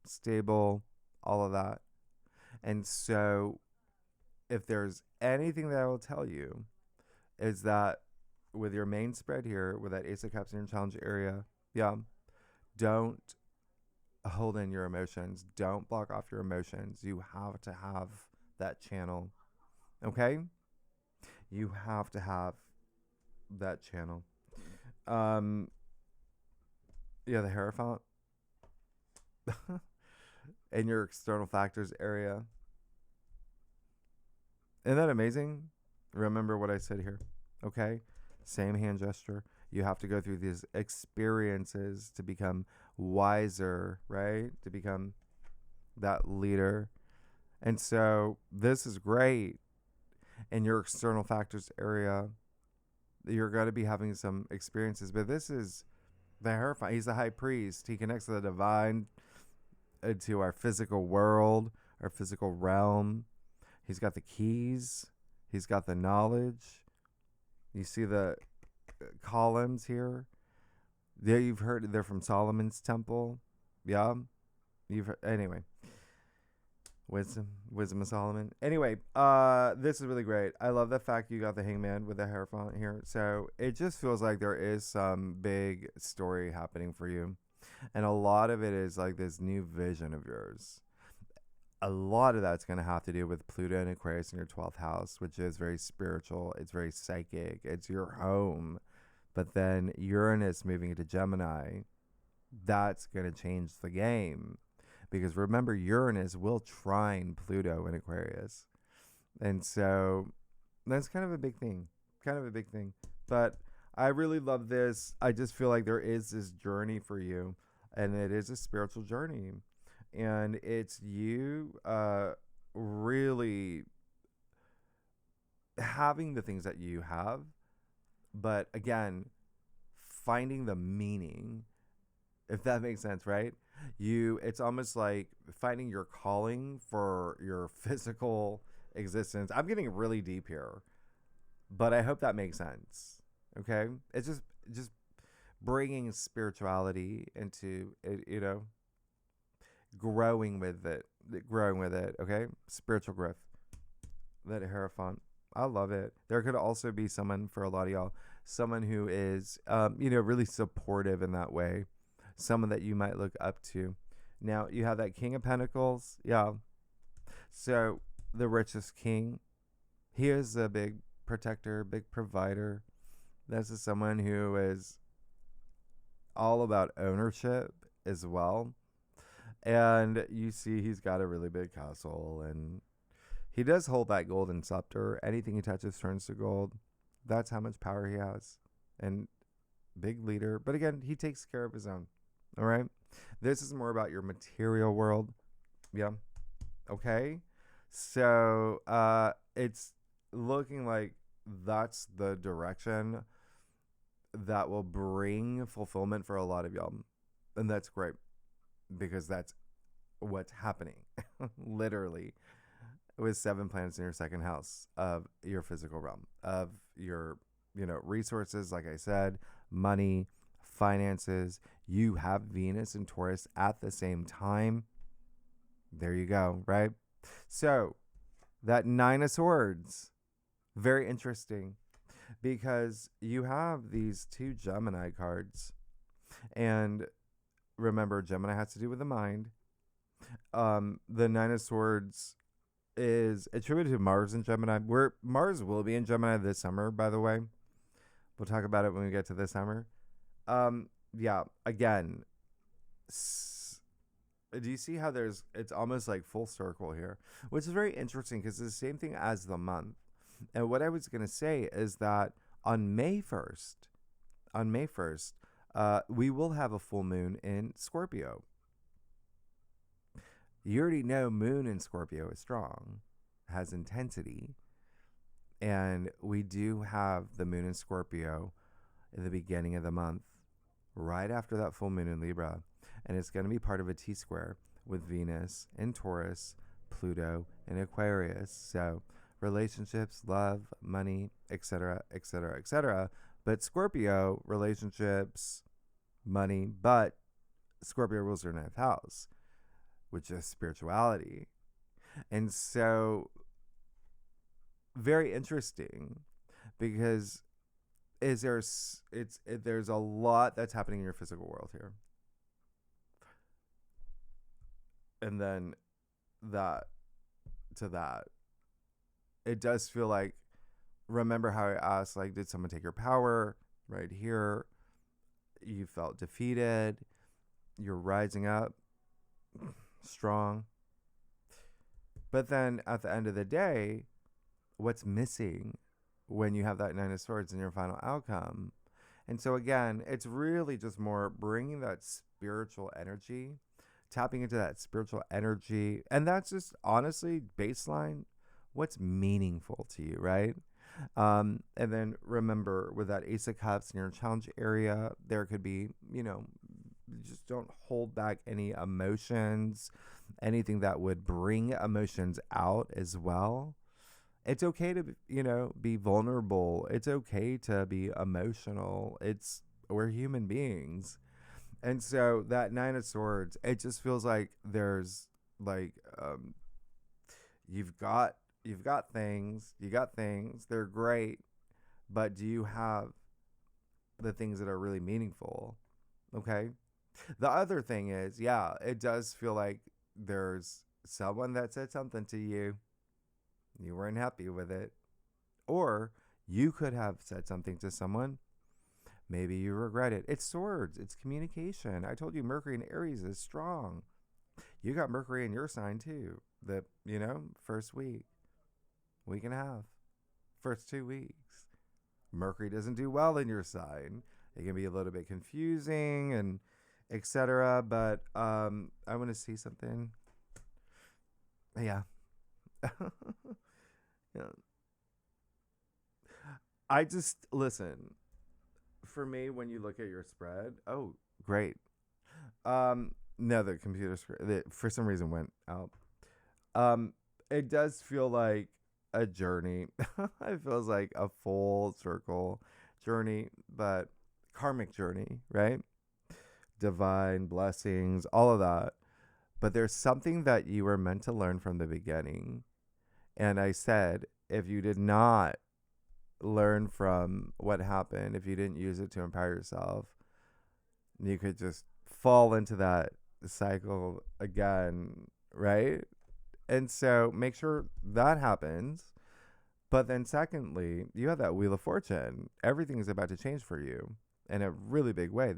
stable, all of that. And so if there's anything that I will tell you is that with your main spread here, with that Ace of Cups in your challenge area, don't hold in your emotions. Don't block off your emotions. You have to have that channel. Okay? You have to have that channel. The Hierophant. In your external factors area. Isn't that amazing? Remember what I said here. Okay? Same hand gesture. You have to go through these experiences to become wiser, right? To become that leader. And so this is great in your external factors area. You're going to be having some experiences, but this is the Hierophant. He's the high priest. He connects to the divine, to our physical world, our physical realm. He's got the keys. He's got the knowledge. You see the columns here. There, you've heard they're from Solomon's temple. Yeah, you've heard, anyway. Wisdom of Solomon. Anyway, this is really great. I love the fact you got the Hangman with the Hierophant here. So it just feels like there is some big story happening for you, and a lot of it is like this new vision of yours. A lot of that's going to have to do with Pluto and Aquarius in your 12th house, which is very spiritual. It's very psychic. It's your home. But then Uranus moving into Gemini, that's going to change the game. Because remember, Uranus will trine Pluto in Aquarius. And so that's kind of a big thing. Kind of a big thing. But I really love this. I just feel like there is this journey for you. And it is a spiritual journey. And it's you really having the things that you have. But again, finding the meaning, if that makes sense, right? It's almost like finding your calling for your physical existence. I'm getting really deep here, but I hope that makes sense. Okay. It's just bringing spirituality into it, growing with it. Okay. Spiritual growth. That Hierophant. I love it. There could also be someone, for a lot of y'all, someone who is, really supportive in that way. Someone that you might look up to. Now, you have that King of Pentacles. Yeah. So, the richest king. He is a big protector, big provider. This is someone who is all about ownership as well. And you see he's got a really big castle. And he does hold that golden scepter. Anything he touches turns to gold. That's how much power he has. And big leader. But again, he takes care of his own. All right. This is more about your material world. Yeah. Okay. So it's looking like that's the direction that will bring fulfillment for a lot of y'all. And that's great because that's what's happening. Literally. With 7 planets in your second house of your physical realm, of your, resources, like I said, money, finances. You have Venus and Taurus at the same time. There you go, right? So that Nine of Swords, very interesting because you have these two Gemini cards. And remember, Gemini has to do with the mind. The Nine of Swords is attributed to Mars in Gemini. Mars will be in Gemini this summer, by the way. We'll talk about it when we get to this summer. Yeah, again, do you see how it's almost like full circle here, which is very interesting because it's the same thing as the month. And what I was going to say is that on May 1st, we will have a full moon in Scorpio. You already know moon in Scorpio is strong, has intensity. And we do have the moon in Scorpio in the beginning of the month, right after that full moon in Libra. And it's going to be part of a T-square with Venus in Taurus, Pluto in Aquarius. So relationships, love, money, etc., etc., etc. But Scorpio, relationships, money, but Scorpio rules your 9th house, which is spirituality. And so very interesting because there's a lot that's happening in your physical world here. And then it does feel like, remember how I asked, like, did someone take your power? Right here, you felt defeated. You're rising up strong. But then at the end of the day, what's missing when you have that Nine of Swords in your final outcome. And so again, it's really just more bringing that spiritual energy, tapping into that spiritual energy. And that's just honestly baseline, what's meaningful to you, right? And then remember with that Ace of Cups in your challenge area, there could be, just don't hold back any emotions, anything that would bring emotions out as well. It's okay to, be vulnerable. It's okay to be emotional. We're human beings. And so that Nine of Swords, it just feels like there's like, you've got things, they're great, but do you have the things that are really meaningful? Okay. The other thing is, yeah, it does feel like there's someone that said something to you. You weren't happy with it. Or you could have said something to someone. Maybe you regret it. It's swords. It's communication. I told you Mercury in Aries is strong. You got Mercury in your sign too. The, first week and a half, first 2 weeks. Mercury doesn't do well in your sign. It can be a little bit confusing and etc. But I want to see something. Yeah. Yeah. I just listen. For me, when you look at your spread, oh, great. No, the computer screen for some reason went out. It does feel like a journey. It feels like a full circle journey, but karmic journey, right? Divine blessings, all of that. But there's something that you were meant to learn from the beginning. And I said, if you did not learn from what happened, if you didn't use it to empower yourself, you could just fall into that cycle again, right? And so make sure that happens. But then secondly, you have that Wheel of Fortune. Everything is about to change for you in a really big way.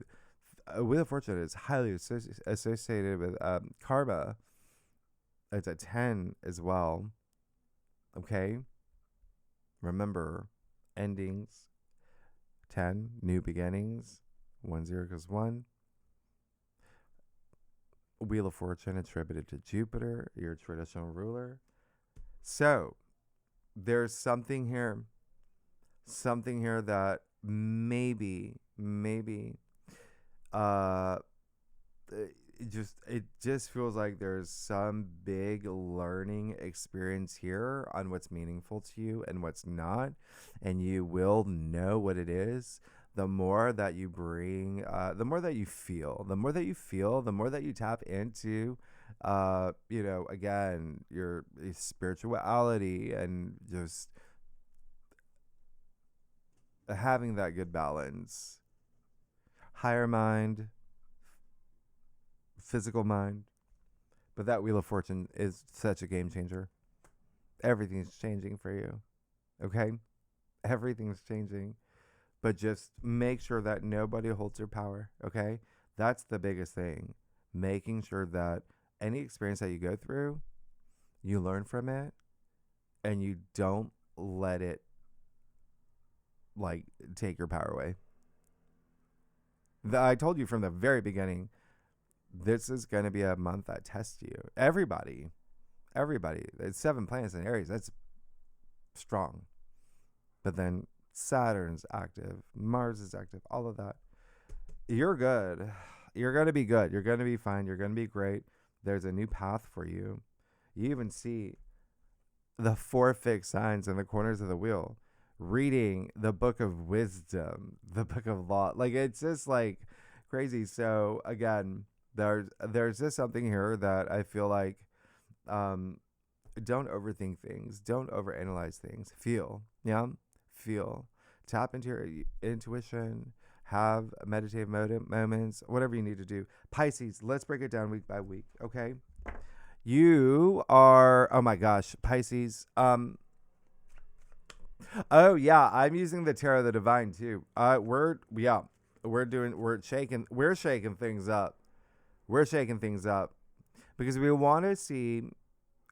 Wheel of Fortune is highly associated with karma. It's a 10 as well. Okay? Remember, endings, 10, new beginnings, 1 0 goes 1. Wheel of Fortune attributed to Jupiter, your traditional ruler. So, there's something here that maybe, uh, it just feels like there's some big learning experience here on what's meaningful to you and what's not, and you will know what it is the more that you bring, the more that you feel, the more that you tap into, again, your spirituality and just having that good balance, higher mind, physical mind. But that Wheel of Fortune is such a game changer. Everything's changing for you. Okay? Everything's changing. But just make sure that nobody holds your power. Okay? That's the biggest thing. Making sure that any experience that you go through, you learn from it and you don't let it take your power away. I told you from the very beginning, this is going to be a month that tests you. Everybody. It's 7 planets in Aries. That's strong. But then Saturn's active. Mars is active. All of that. You're good. You're going to be good. You're going to be fine. You're going to be great. There's a new path for you. You even see the 4 fixed signs in the corners of the wheel. Reading the book of wisdom, the book of law. It's just crazy. So again, there's just something here that I feel like, don't overthink things. Don't overanalyze things. Feel. Yeah? Feel. Tap into your intuition. Have meditative moments. Whatever you need to do. Pisces, let's break it down week by week. Okay? You are, oh my gosh, Pisces. Oh yeah, I'm using the Tarot of the Divine too. We're shaking things up. We're shaking things up because we want to see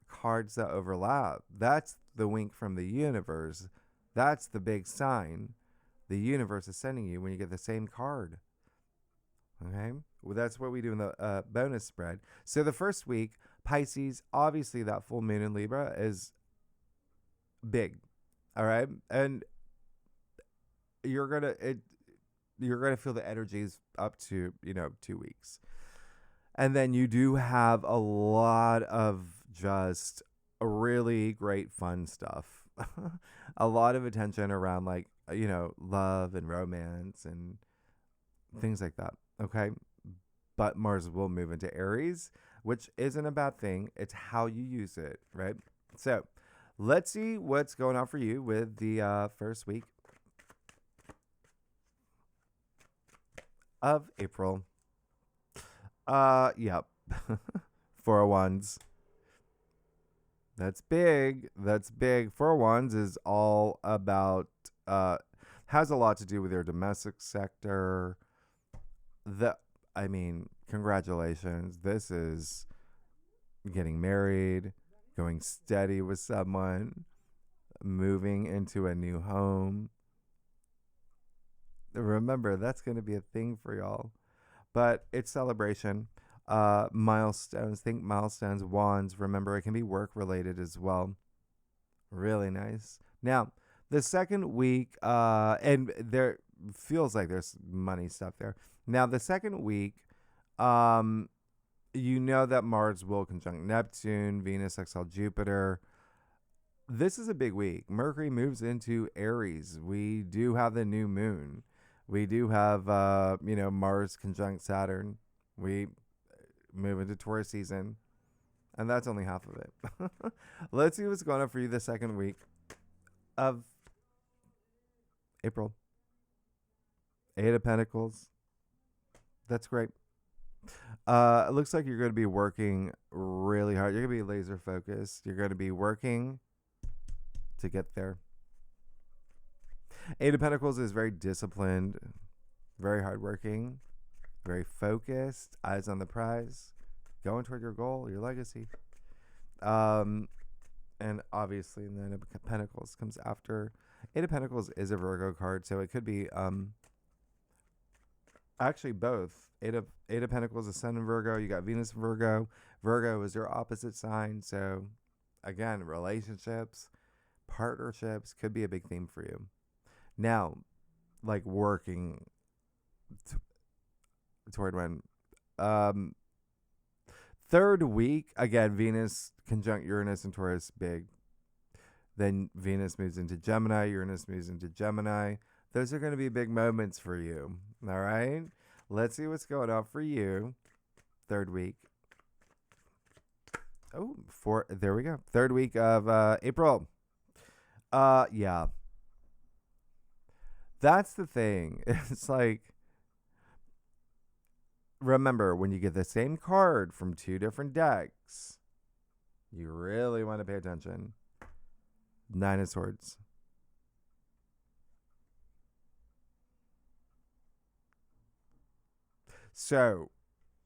cards that overlap. That's the wink from the universe. That's the big sign the universe is sending you when you get the same card. Okay. Well, that's what we do in the bonus spread. So the first week, Pisces, obviously that full moon in Libra is big. All right. And you're going to, you're going to feel the energies up to, 2 weeks. And then you do have a lot of just really great fun stuff. A lot of attention around like, love and romance and things like that. Okay. But Mars will move into Aries, which isn't a bad thing. It's how you use it, right? So let's see what's going on for you with the first week of April. Yep. 401s. That's big. That's big. 401s is all about, has a lot to do with your domestic sector. Congratulations. This is getting married, going steady with someone, moving into a new home. Remember, that's going to be a thing for y'all. But it's celebration. Milestones. Think milestones. Wands. Remember, it can be work related as well. Really nice. Now, the second week, and there feels like there's money stuff there. Now, the second week, that Mars will conjunct Neptune, Venus, exile Jupiter. This is a big week. Mercury moves into Aries. We do have the new moon. We do have, Mars conjunct Saturn. We move into Taurus season. And that's only half of it. Let's see what's going on for you the second week of April. 8 of Pentacles. That's great. It looks like you're going to be working really hard. You're going to be laser focused. You're going to be working to get there. 8 of Pentacles is very disciplined, very hardworking, very focused, eyes on the prize, going toward your goal, your legacy. And obviously, and then 9 of Pentacles comes after. 8 of Pentacles is a Virgo card, so it could be actually both. 8 of Pentacles is Sun in Virgo. You got Venus in Virgo. Virgo is your opposite sign. So again, relationships, partnerships could be a big theme for you. Now, like working toward when third week, again, Venus conjunct Uranus and Taurus, big. Then Venus moves into Gemini. Uranus moves into Gemini. Those are going to be big moments for you. All right. Let's see what's going on for you. Third week. There we go. Third week of April. Yeah. That's the thing. It's like, remember, when you get the same card from 2 different decks, you really want to pay attention. 9 of Swords. So,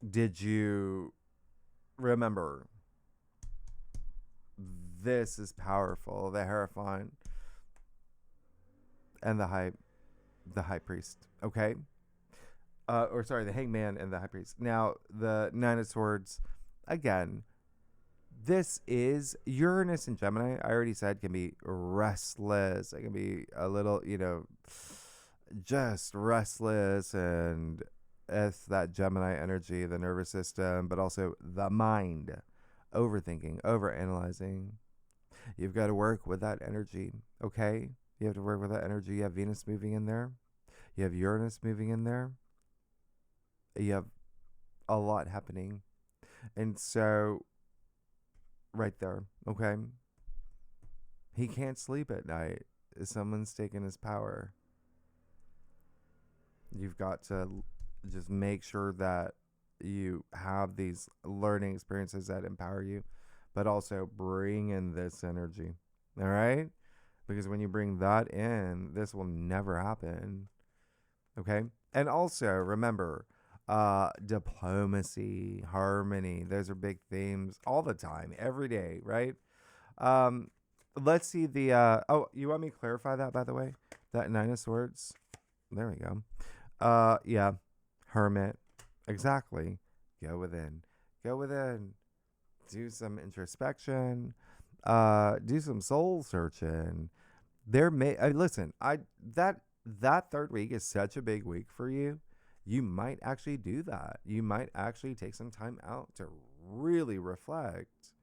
did you remember? This is powerful. The Hierophant and the High Priest. Okay. The Hangman and the High Priest. Now, the 9 of Swords, again, this is Uranus and Gemini. I already said can be restless. It can be a little, just restless, and it's that Gemini energy, the nervous system, but also the mind, overthinking, overanalyzing. You've got to work with that energy, okay? You have to work with that energy. You have Venus moving in there. You have Uranus moving in there. You have a lot happening. And so, right there, okay? He can't sleep at night. Someone's taken his power. You've got to just make sure that you have these learning experiences that empower you, but also bring in this energy. All right? Because when you bring that in, this will never happen. Okay? And also, remember, diplomacy, harmony, those are big themes all the time, every day, right? let's see the oh, you want me to clarify that, by the way? That Nine of Swords. There we go. Yeah. Hermit. Exactly. Go within. Go within. Do some introspection. Do some soul searching. There may listen, I that third week is such a big week for you. You might actually do that. You might actually take some time out to really reflect.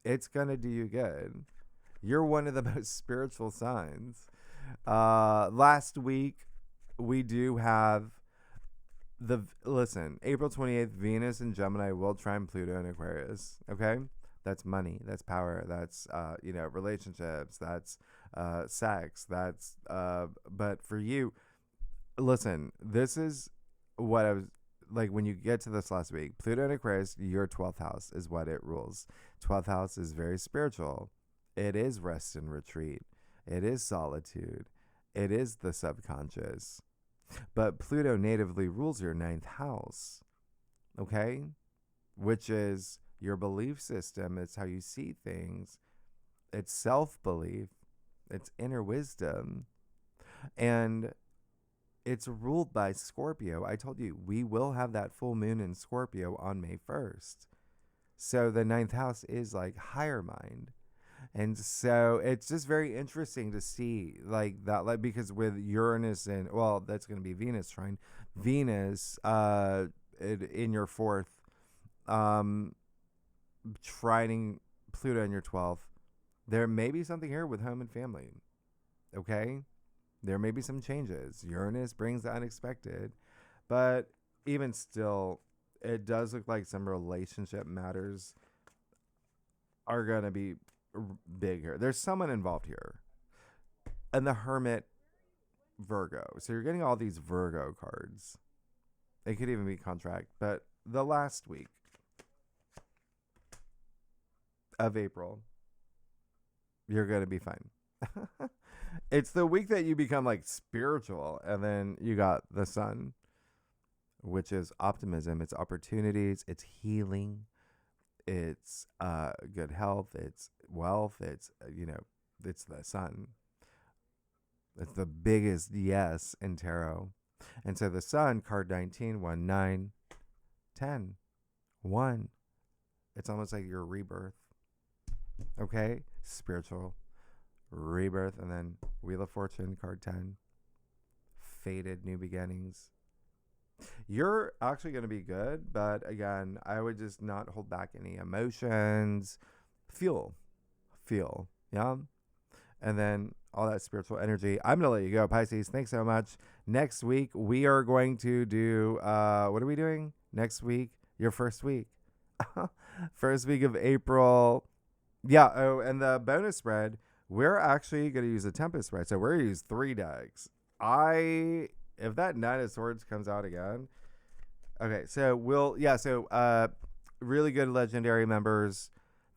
It's gonna do you good. You're one of the most spiritual signs. Last week we do have April 28th, Venus and Gemini will trine Pluto in Aquarius. Okay, that's money, that's power, that's relationships, that's sex, that's but for you, listen, this is what I was like when you get to this last week. Pluto in Aquarius, your 12th house is what it rules. 12th house is very spiritual. It is rest and retreat. It is solitude. It is the subconscious. But Pluto natively rules your ninth house, okay? Which is your belief system. It's how you see things. It's self-belief. It's inner wisdom. And it's ruled by Scorpio. I told you, we will have that full moon in Scorpio on May 1st. So the ninth house is like higher mind. And so it's just very interesting to see like that, like, because with Uranus and, well, that's going to be Venus trine Venus, in your fourth, trining Pluto in your 12th, there may be something here with home and family. Okay. There may be some changes. Uranus brings the unexpected, but even still, it does look like some relationship matters are going to be big here. There's someone involved here. And the Hermit, Virgo. So you're getting all these Virgo cards. It could even be contract. But the last week of April, you're going to be fine. It's the week that you become like spiritual. And then you got the Sun, which is optimism. It's opportunities. It's healing. It's good health. It's wealth. It's, it's the Sun. It's the biggest yes in tarot. And so the Sun, card 19, 1, 9, 10, 1. It's almost like your rebirth. Okay? Spiritual rebirth. And then Wheel of Fortune, card 10. Fated new beginnings. You're actually going to be good, but again, I would just not hold back any emotions. Feel, yeah? And then all that spiritual energy. I'm going to let you go, Pisces. Thanks so much. Next week, we are going to do, what are we doing next week? Your first week. First week of April. Yeah, oh, and the bonus spread, we're actually going to use a Tempest spread. So we're going to use 3 decks. If that Nine of Swords comes out again, okay, so really good legendary members.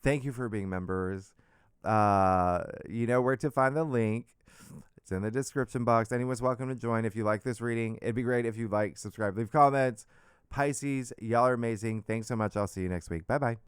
Thank you for being members. You know where to find the link. It's in the description box. Anyone's welcome to join. If you like this reading, it'd be great if you like, subscribe, leave comments. Pisces, y'all are amazing. Thanks so much. I'll see you next week. Bye-bye.